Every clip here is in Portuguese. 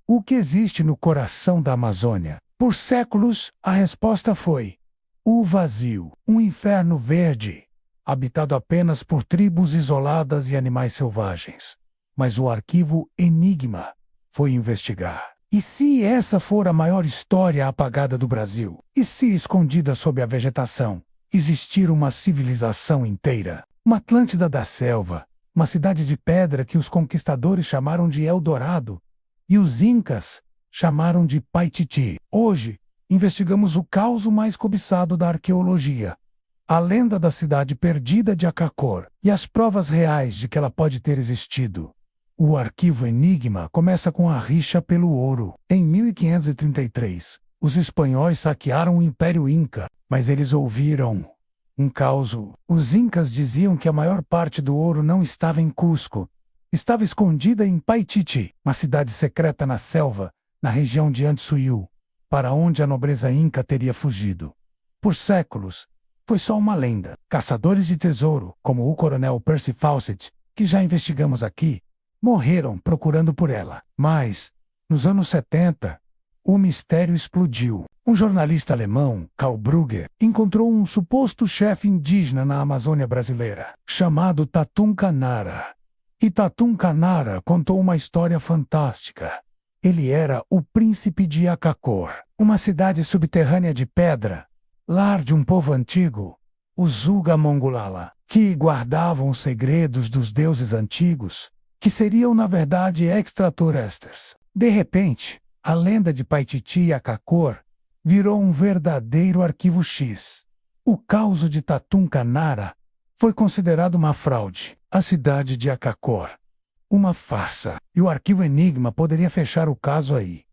O que existe no coração da Amazônia? Por séculos, a resposta foi o vazio, um inferno verde, habitado apenas por tribos isoladas e animais selvagens. Mas o arquivo Enigma foi investigar. E se essa for a maior história apagada do Brasil? E se, escondida sob a vegetação, existir uma civilização inteira? Uma Atlântida da selva, uma cidade de pedra que os conquistadores chamaram de Eldorado e os incas chamaram de Paititi. Hoje, investigamos o caos mais cobiçado da arqueologia, a lenda da cidade perdida de Acacor e as provas reais de que ela pode ter existido. O arquivo Enigma começa com a rixa pelo ouro. Em 1533, os espanhóis saquearam o Império Inca, mas eles ouviram um caos. Os incas diziam que a maior parte do ouro não estava em Cusco, estava escondida em Paititi, uma cidade secreta na selva, na região de Antsuyu, para onde a nobreza inca teria fugido. Por séculos, foi só uma lenda. Caçadores de tesouro, como o coronel Percy Fawcett, que já investigamos aqui, morreram procurando por ela. Mas, nos anos 70, o mistério explodiu. Um jornalista alemão, Karl Brugger, encontrou um suposto chefe indígena na Amazônia brasileira, chamado Tatum Canara. E Tatum Canara contou uma história fantástica. Ele era o príncipe de Acacor, uma cidade subterrânea de pedra, lar de um povo antigo, os Zuga-Mongolala, que guardavam os segredos dos deuses antigos, que seriam na verdade extraterrestres. De repente, a lenda de Paititi e Acacor virou um verdadeiro arquivo X. O caos de Tatum Canara foi considerado uma fraude. A cidade de Acacor, uma farsa. E o arquivo Enigma poderia fechar o caso aí.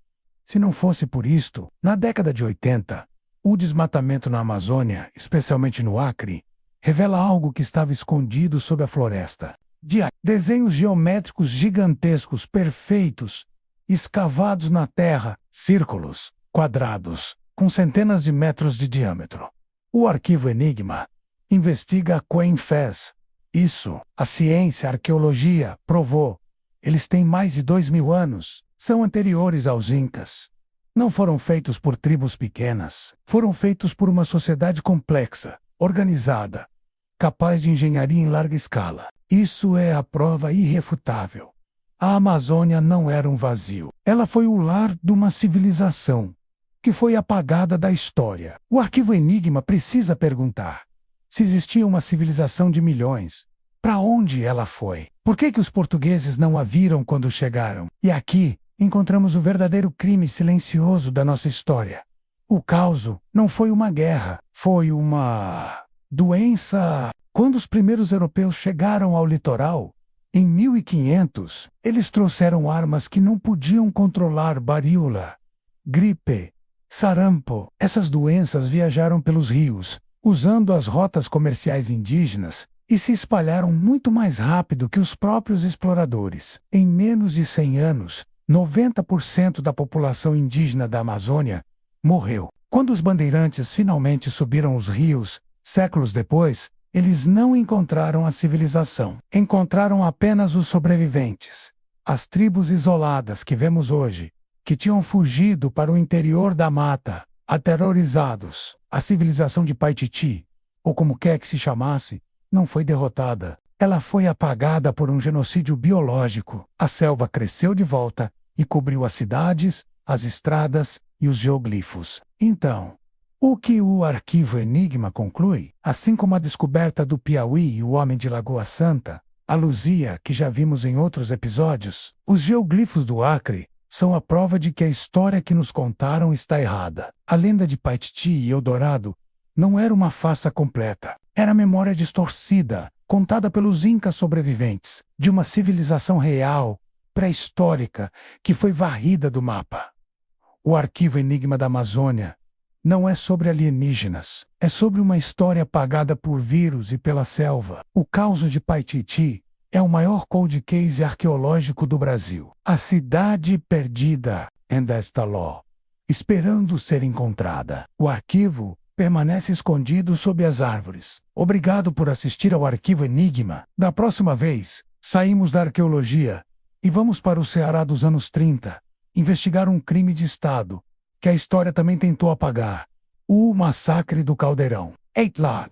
Se não fosse por isto, na década de 80, o desmatamento na Amazônia, especialmente no Acre, revela algo que estava escondido sob a floresta. Desenhos geométricos gigantescos, perfeitos, escavados na terra, círculos, quadrados, com centenas de metros de diâmetro. O arquivo Enigma investiga a Coen-Fez. Isso, a ciência, a arqueologia, provou. Eles têm mais de 2000 anos, são anteriores aos incas. Não foram feitos por tribos pequenas, foram feitos por uma sociedade complexa, organizada, capaz de engenharia em larga escala. Isso é a prova irrefutável. A Amazônia não era um vazio. Ela foi o lar de uma civilização, que foi apagada da história. O arquivo Enigma precisa perguntar: se existia uma civilização de milhões, para onde ela foi? Por que os portugueses não a viram quando chegaram? E aqui, encontramos o verdadeiro crime silencioso da nossa história. O caos não foi uma guerra, foi uma doença. Quando os primeiros europeus chegaram ao litoral, em 1500, eles trouxeram armas que não podiam controlar: varíola, gripe, sarampo. Essas doenças viajaram pelos rios, usando as rotas comerciais indígenas, e se espalharam muito mais rápido que os próprios exploradores. Em menos de 100 anos, 90% da população indígena da Amazônia morreu. Quando os bandeirantes finalmente subiram os rios, séculos depois, eles não encontraram a civilização. Encontraram apenas os sobreviventes. As tribos isoladas que vemos hoje, que tinham fugido para o interior da mata, aterrorizados. A civilização de Paititi, ou como quer que se chamasse, não foi derrotada. Ela foi apagada por um genocídio biológico. A selva cresceu de volta e cobriu as cidades, as estradas e os geoglifos. Então, o que o arquivo Enigma conclui? Assim como a descoberta do Piauí e o homem de Lagoa Santa, a Luzia, que já vimos em outros episódios, os geoglifos do Acre são a prova de que a história que nos contaram está errada. A lenda de Paititi e Eldorado não era uma farsa completa. Era memória distorcida, contada pelos incas sobreviventes, de uma civilização real, pré-histórica, que foi varrida do mapa. O arquivo Enigma da Amazônia não é sobre alienígenas, é sobre uma história apagada por vírus e pela selva. O caos de Paititi é o maior cold case arqueológico do Brasil. A cidade perdida ainda está lá, esperando ser encontrada. O arquivo permanece escondido sob as árvores. Obrigado por assistir ao arquivo Enigma. Da próxima vez, saímos da arqueologia e vamos para o Ceará dos anos 30, investigar um crime de Estado, que a história também tentou apagar: o massacre do Caldeirão. 8 lá.